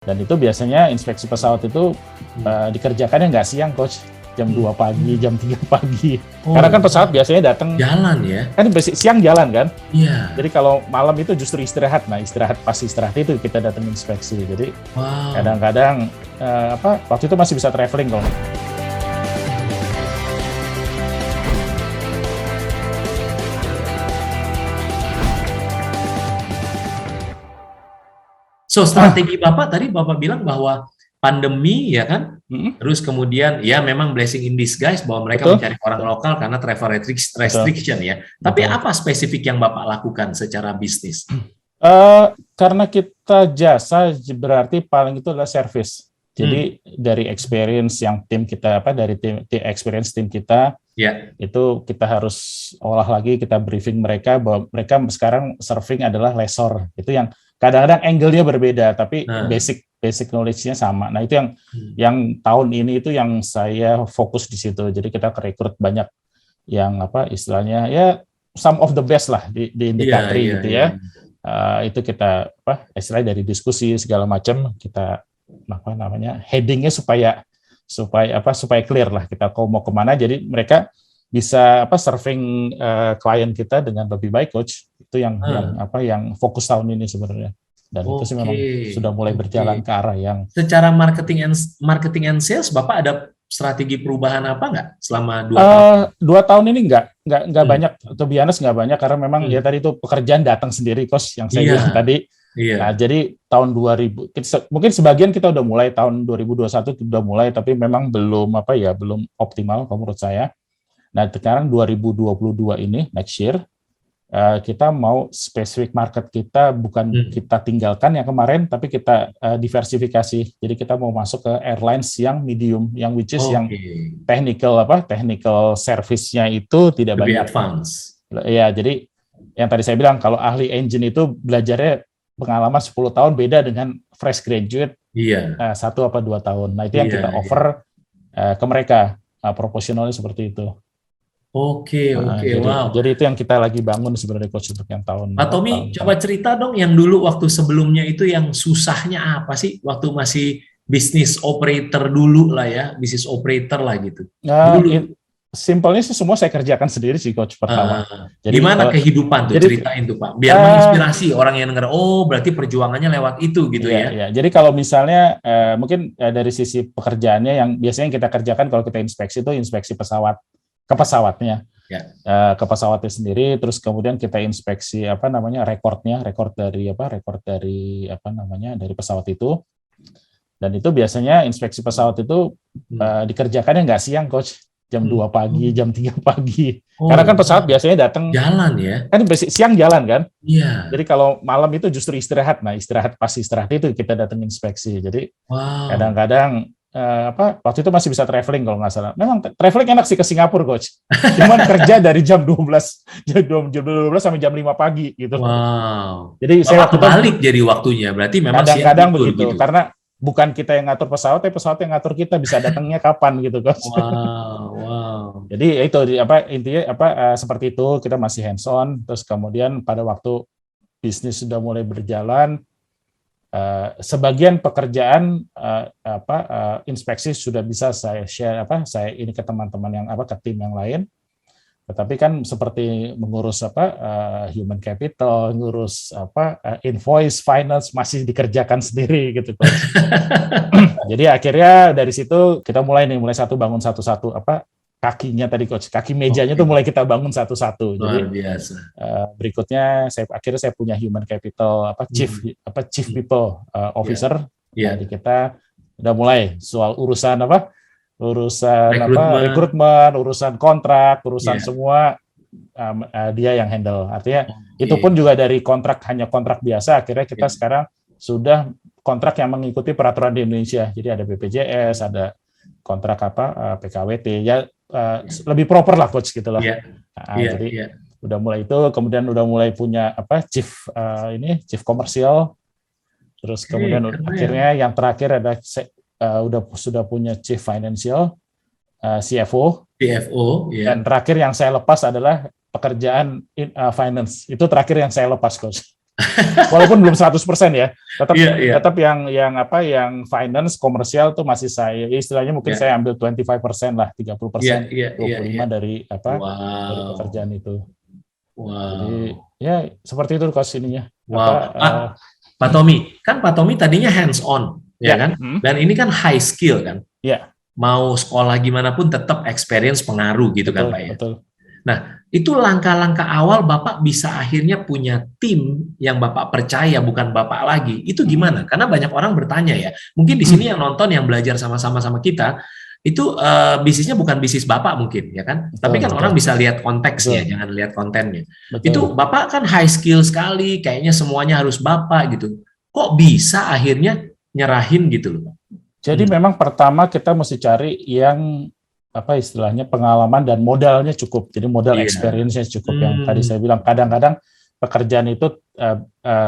Dan itu biasanya inspeksi pesawat itu dikerjakannya nggak siang, Coach. Jam 2 pagi, jam 3 pagi. Karena kan pesawat biasanya datang jalan ya. Kan siang jalan kan? Iya. Jadi kalau malam itu justru istirahat. Nah, pas istirahat itu kita datang inspeksi. Jadi kadang-kadang waktu itu masih bisa traveling kalau. So, strategi Bapak tadi Bapak bilang bahwa pandemi ya kan, terus kemudian ya memang blessing in disguise bahwa mereka mencari orang lokal karena travel restriction ya. Tapi apa spesifik yang Bapak lakukan secara bisnis? Karena kita jasa berarti paling itu adalah service. Jadi dari experience yang tim kita dari experience tim kita itu kita harus olah lagi, kita briefing mereka bahwa mereka sekarang surfing adalah lessor. Itu yang kadang-kadang angle-nya berbeda, tapi basic knowledge-nya sama. Nah, itu yang tahun ini itu yang saya fokus di situ. Jadi kita rekrut banyak yang istilahnya ya some of the best lah di industri gitu ya. Itu kita istilahnya dari diskusi segala macam kita headingnya supaya clear lah kita mau kemana. Jadi mereka bisa surfing klien kita dengan lebih baik, Coach. Itu yang fokus tahun ini sebenarnya. Dan itu sih memang sudah mulai berjalan ke arah yang. Secara marketing and sales, Bapak ada strategi perubahan apa nggak selama 2 tahun? 2 tahun ini nggak banyak, to be honest nggak banyak karena memang ya tadi itu pekerjaan datang sendiri, Coach, yang saya bilang tadi. Nah, jadi tahun 2000 mungkin sebagian kita udah mulai, tahun 2021 udah mulai, tapi memang belum belum optimal menurut saya. Nah, sekarang 2022 ini next year kita mau spesifik market kita bukan kita tinggalkan yang kemarin, tapi kita diversifikasi. Jadi kita mau masuk ke airlines yang medium, yang which is yang technical service-nya itu tidak lebih banyak. Advance. Ya, jadi yang tadi saya bilang kalau ahli engine itu belajarnya pengalaman 10 tahun beda dengan fresh graduate 1 apa 2 tahun. Nah, itu yang kita offer ke mereka, proporsionalnya seperti itu. Oke, wow. Jadi itu yang kita lagi bangun sebenarnya, Coach, untuk yang tahun. Pak Tommy, coba cerita dong yang dulu waktu sebelumnya itu yang susahnya apa sih waktu masih bisnis operator dulu lah ya, bisnis operator lah gitu. Simpelnya sih semua saya kerjakan sendiri sih, Coach, pertama. Jadi gimana kehidupan tuh, ceritain tuh Pak, biar menginspirasi orang yang denger, berarti perjuangannya lewat itu gitu ya. Jadi kalau misalnya mungkin dari sisi pekerjaannya yang biasanya kita kerjakan kalau kita inspeksi itu inspeksi pesawat, ke pesawatnya, ke pesawatnya sendiri, terus kemudian kita inspeksi rekord dari pesawat itu, dan itu biasanya inspeksi pesawat itu dikerjakannya nggak siang, Coach, jam 2 pagi, jam 3 pagi, karena kan pesawat biasanya datang jalan ya, kan siang jalan kan, jadi kalau malam itu justru istirahat. Nah, pas istirahat itu kita datang inspeksi. Jadi kadang-kadang waktu itu masih bisa traveling kalau nggak salah. Memang traveling enak sih ke Singapura, Coach. Cuman kerja dari jam 12 sampai jam 5 pagi gitu. Wow. Jadi saya balik jadi waktunya. Berarti memang kadang-kadang begitu. Karena bukan kita yang ngatur pesawat, tapi pesawat yang ngatur kita bisa datangnya kapan gitu, Coach. Wow. Jadi itu intinya seperti itu, kita masih hands on. Terus kemudian pada waktu bisnis sudah mulai berjalan, sebagian pekerjaan inspeksi sudah bisa saya share saya ini ke teman-teman yang ke tim yang lain. Tetapi kan seperti mengurus human capital, ngurus invoice, finance masih dikerjakan sendiri gitu, Coach. Jadi akhirnya dari situ kita mulai bangun satu-satu kakinya tadi, Coach, kaki mejanya tuh mulai kita bangun satu-satu. Luar biasa. Berikutnya akhirnya saya punya human capital chief people officer. Jadi kita udah mulai soal urusan rekrutmen, urusan kontrak, urusan semua dia yang handle. Artinya itu pun juga dari hanya kontrak biasa, akhirnya kita sekarang sudah kontrak yang mengikuti peraturan di Indonesia. Jadi ada BPJS, ada kontrak PKWT ya, lebih proper lah, Coach, gitu loh. Jadi udah mulai itu, kemudian udah mulai punya chief komersial, terus kemudian akhirnya yang terakhir ada sudah punya chief financial, CFO, dan terakhir yang saya lepas adalah pekerjaan finance. Itu terakhir yang saya lepas, Coach. Walaupun belum 100% ya, tetap yang finance komersial tuh masih saya, istilahnya mungkin saya ambil 25% lah, 30%, 25 dari dari pekerjaan itu. Jadi ya seperti itu Coach ininya. Pak Tommy, kan Pak Tommy tadinya hands on, ya kan? Dan ini kan high skill kan? Ya. Mau sekolah gimana pun tetap experience pengaruh gitu, kan Pak ya? Betul. Nah, itu langkah-langkah awal Bapak bisa akhirnya punya tim yang Bapak percaya, bukan Bapak lagi. Itu gimana? Karena banyak orang bertanya ya. Mungkin di sini yang nonton, yang belajar sama-sama sama kita, itu bisnisnya bukan bisnis Bapak mungkin, ya kan? Tapi kan orang bisa lihat konteksnya, jangan lihat kontennya. Itu Bapak kan high skill sekali, kayaknya semuanya harus Bapak gitu. Kok bisa akhirnya nyerahin gitu loh? Jadi memang pertama kita mesti cari yang istilahnya pengalaman dan modalnya cukup. Jadi modal experience-nya cukup. Yang tadi saya bilang, kadang-kadang pekerjaan itu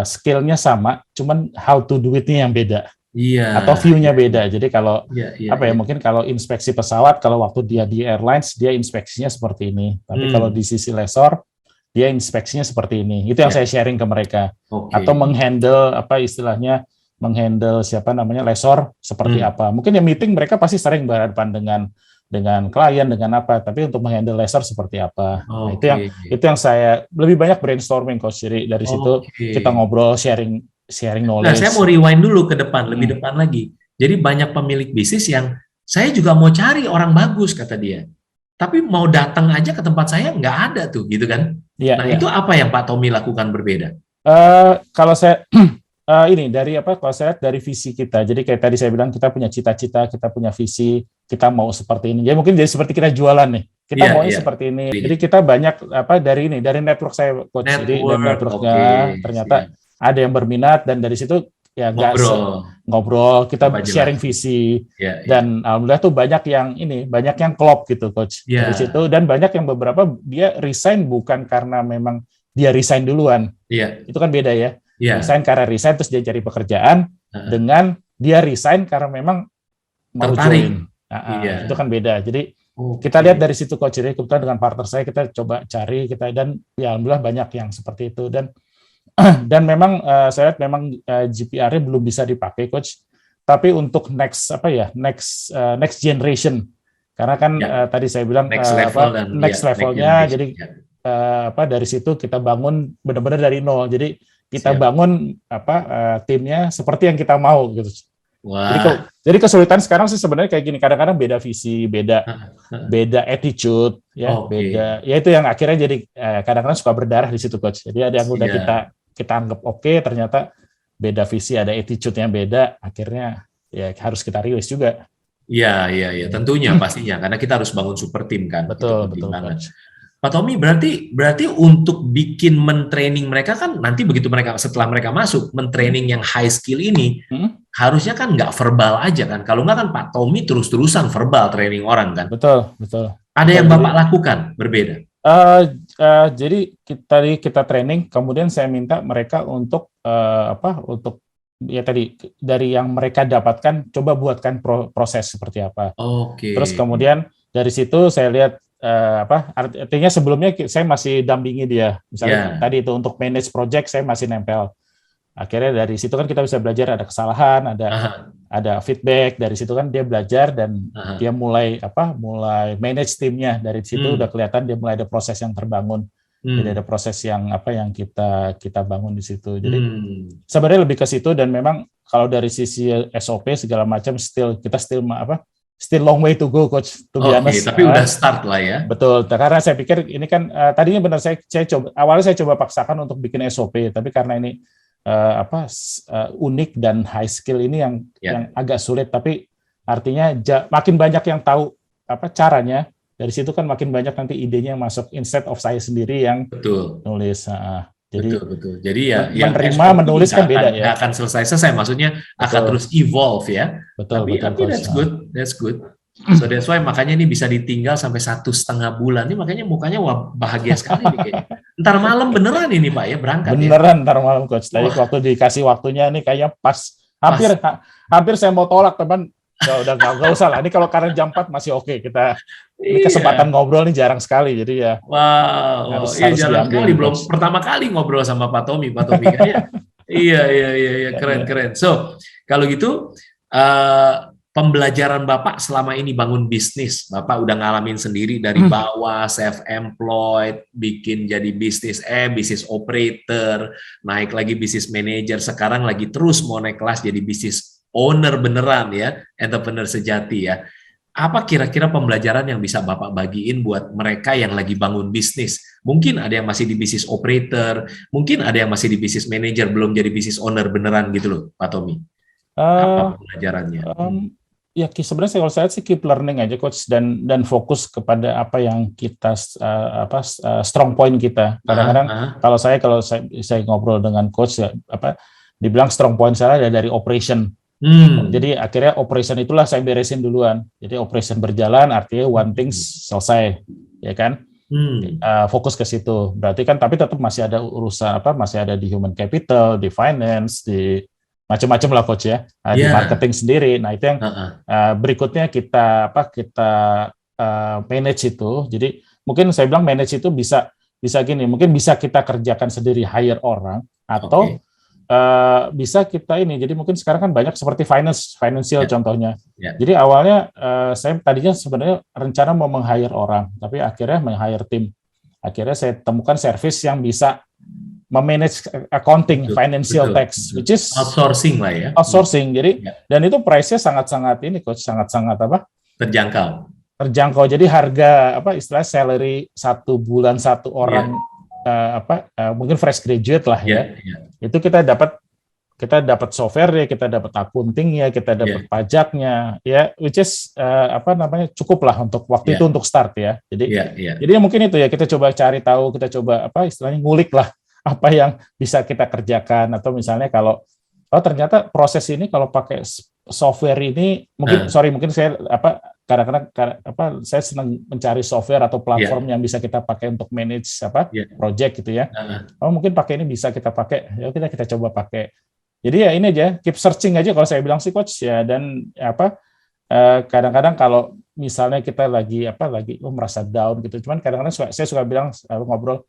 skill-nya sama, cuman how to do it-nya yang beda. Atau view-nya beda. Jadi kalau mungkin kalau inspeksi pesawat, kalau waktu dia di airlines, dia inspeksinya seperti ini. Tapi kalau di sisi lessor, dia inspeksinya seperti ini. Itu yang saya sharing ke mereka. Atau menghandle istilahnya menghandle lessor seperti apa. Mungkin yang meeting mereka pasti sering berhadapan dengan klien, dengan apa, tapi untuk menghandle lessor seperti apa. Nah, itu yang saya lebih banyak brainstorming Coach. Jadi dari situ kita ngobrol, sharing knowledge. Nah, saya mau rewind dulu ke depan, lebih depan lagi. Jadi banyak pemilik bisnis yang saya juga mau cari orang bagus kata dia. Tapi mau datang aja ke tempat saya nggak ada tuh, gitu kan? Itu apa yang Pak Tommy lakukan berbeda? Kalau saya kalau saya lihat dari visi kita. Jadi kayak tadi saya bilang, kita punya cita-cita, kita punya visi, kita mau seperti ini. Jadi mungkin jadi seperti kita jualan nih. Kita maunya seperti ini. Jadi kita banyak dari network saya Coach. Jadi dari networknya ternyata ada yang berminat, dan dari situ ya ngobrol, kita sharing visi. Dan alhamdulillah tuh banyak yang klop gitu Coach. Dari situ, dan banyak yang beberapa dia resign bukan karena memang dia resign duluan. Itu kan beda ya. Resign karena resign terus dia cari pekerjaan, dengan dia resign karena memang mau join. Itu kan beda. Jadi kita lihat dari situ Coach. Jadi kebetulan dengan partner saya kita coba cari, dan ya alhamdulillah banyak yang seperti itu, dan memang saya lihat memang GPR-nya belum bisa dipakai Coach. Tapi untuk next generation, karena kan tadi saya bilang next levelnya, jadi dari situ kita bangun benar-benar dari nol. Jadi kita bangun timnya seperti yang kita mau gitu. Jadi kesulitan sekarang sih sebenarnya kayak gini, kadang-kadang beda visi, beda attitude, beda. Ya itu yang akhirnya jadi kadang-kadang suka berdarah di situ Coach. Jadi ada yang udah kita anggap oke, ternyata beda visi, ada attitude-nya beda, akhirnya ya harus kita rilis juga. Iya, tentunya pastinya, karena kita harus bangun super tim kan. Betul Coach. Pak Tommy, berarti untuk bikin mentraining mereka kan nanti begitu setelah mereka masuk mentraining yang high skill ini, harusnya kan nggak verbal aja kan? Kalau nggak kan Pak Tommy terus-terusan verbal training orang kan? Betul. Ada yang Bapak lakukan berbeda? Jadi kita training, kemudian saya minta mereka untuk dari yang mereka dapatkan, coba buatkan proses seperti apa. Terus kemudian dari situ saya lihat artinya sebelumnya saya masih dampingi dia, misalnya tadi itu untuk manage project saya masih nempel. Akhirnya dari situ kan kita bisa belajar, ada kesalahan, ada feedback, dari situ kan dia belajar, dan dia mulai manage timnya. Dari situ udah kelihatan dia mulai ada proses yang terbangun. Jadi ada proses yang kita bangun di situ. Jadi sebenarnya lebih ke situ, dan memang kalau dari sisi SOP segala macam still long way to go Coach, to be honest. Tapi udah start lah ya. Betul, karena saya pikir ini kan tadinya benar saya coba paksakan untuk bikin SOP, tapi karena ini unik dan high skill ini yang agak sulit, tapi artinya makin banyak yang tahu caranya, dari situ kan makin banyak nanti idenya yang masuk, instead of saya sendiri yang nulis. Jadi betul. Jadi menerima, menulis kan beda ya. Nggak akan selesai. Maksudnya akan terus evolve ya. Tapi that's good. So that's why makanya ini bisa ditinggal sampai 1,5 bulan. Ini makanya mukanya bahagia sekali nih kayaknya. Ntar malam beneran ini Pak ya berangkat. Beneran ntar malam Coach. Tadi waktu dikasih waktunya nih kayaknya pas. Hampir saya mau tolak teman. udah nggak usah lah. Ini kalau karena jam 4 masih oke. Kita ini kesempatan ngobrol nih jarang sekali, jadi ya. Wow, harus jarang sekali. Belum pertama kali ngobrol sama Pak Tommy kayaknya. Iya, keren. So, kalau gitu pembelajaran Bapak selama ini bangun bisnis, Bapak udah ngalamin sendiri dari bawah, self-employed, bikin jadi bisnis operator, naik lagi bisnis manager, sekarang lagi terus mau naik kelas jadi bisnis owner beneran ya, entrepreneur sejati ya. Apa kira-kira pembelajaran yang bisa Bapak bagiin buat mereka yang lagi bangun bisnis? Mungkin ada yang masih di bisnis operator, mungkin ada yang masih di bisnis manager, belum jadi bisnis owner beneran gitu loh, Pak Tommy. Apa pembelajarannya? Ya sebenarnya kalau saya sih keep learning aja coach, dan fokus kepada apa yang kita strong point kita. Kadang-kadang kalau saya ngobrol dengan coach dibilang strong point saya ada dari operation. Jadi akhirnya operation itulah saya beresin duluan. Jadi operation berjalan artinya one thing selesai, ya kan? Fokus ke situ. Berarti kan tapi tetap masih ada urusan masih ada di human capital, di finance, di macam-macam lah coach ya, di marketing sendiri. Nah itu yang berikutnya kita manage itu. Jadi mungkin saya bilang manage itu bisa gini, mungkin bisa kita kerjakan sendiri, hire orang, atau bisa kita ini. Jadi mungkin sekarang kan banyak seperti financial contohnya. Jadi awalnya saya tadinya sebenarnya rencana mau meng-hire orang, tapi akhirnya meng-hire tim. Akhirnya saya temukan service yang bisa memanage accounting, financial tax, which is outsourcing lah ya. Outsourcing. Jadi dan itu price-nya sangat-sangat ini coach, sangat-sangat terjangkau. Jadi harga istilah salary 1 bulan 1 orang mungkin fresh graduate lah ya. Itu kita dapat software ya, kita dapat accounting ya, kita dapat pajaknya ya, which is cukup lah untuk waktu itu untuk start ya. Jadi mungkin itu ya, kita coba cari tahu, kita coba istilahnya ngulik lah apa yang bisa kita kerjakan, atau misalnya kalau ternyata proses ini kalau pakai software ini mungkin mungkin saya kadang-kadang saya senang mencari software atau platform yang bisa kita pakai untuk manage project gitu ya. Mungkin pakai ini bisa kita pakai, ya kita coba pakai. Jadi ya ini aja, keep searching aja kalau saya bilang sih coach ya. Dan kadang-kadang kalau misalnya kita lagi merasa down gitu, cuman kadang-kadang saya suka bilang ngobrol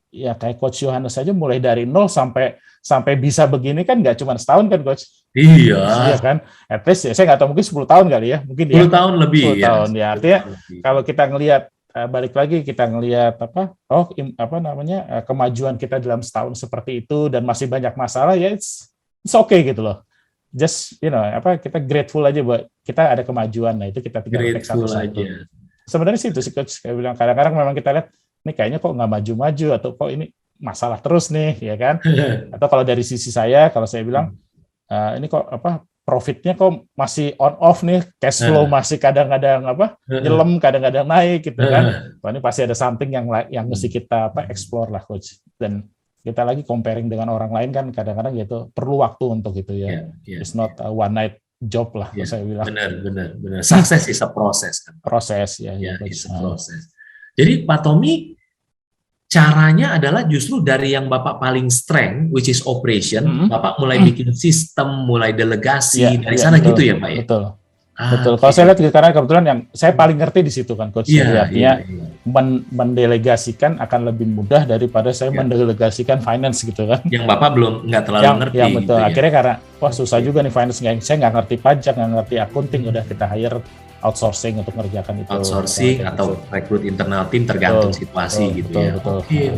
ya kayak Coach Yohanes saja mulai dari 0 sampai bisa begini kan nggak cuma setahun kan Coach? Iya kan? At least ya, saya nggak tahu, mungkin 10 tahun kali ya, mungkin 10 tahun lebih 10 tahun ya. Artinya kalau kita ngelihat balik lagi kita ngelihat kemajuan kita dalam setahun seperti itu dan masih banyak masalah ya, it's okay gitu loh. Just kita grateful aja buat kita ada kemajuan. Nah itu kita tinggal take satu-satu. Sebenarnya sih itu sih Coach, saya bilang kadang-kadang memang kita lihat ini kayaknya kok nggak maju-maju, atau kok ini masalah terus nih, ya kan? Atau kalau dari sisi saya bilang ini kok profitnya kok masih on off nih, cash flow masih kadang-kadang nyelam, kadang-kadang naik gitu kan? Wah, ini pasti ada something yang mesti kita explore lah Coach. Dan kita lagi comparing dengan orang lain kan kadang-kadang gitu perlu waktu untuk itu ya. It's not a one night job lah, saya bilang. Benar. Success is a process kan. Proses ya. It's a process. Jadi Pak Tommy, caranya adalah justru dari yang Bapak paling strength, which is operation, Bapak mulai bikin sistem, mulai delegasi, dari sana betul, gitu ya Pak ya? Betul. Kalau saya lihat karena kebetulan yang saya paling ngerti di situ kan Coach, artinya mendelegasikan akan lebih mudah daripada saya mendelegasikan finance gitu kan. Yang Bapak nggak terlalu ngerti. Yang betul, gitu, akhirnya karena susah juga nih finance, saya nggak ngerti pajak, nggak ngerti accounting, udah kita hire outsourcing untuk mengerjakan itu. Outsourcing atau rekrut internal tim tergantung situasi gitu ya. Oke.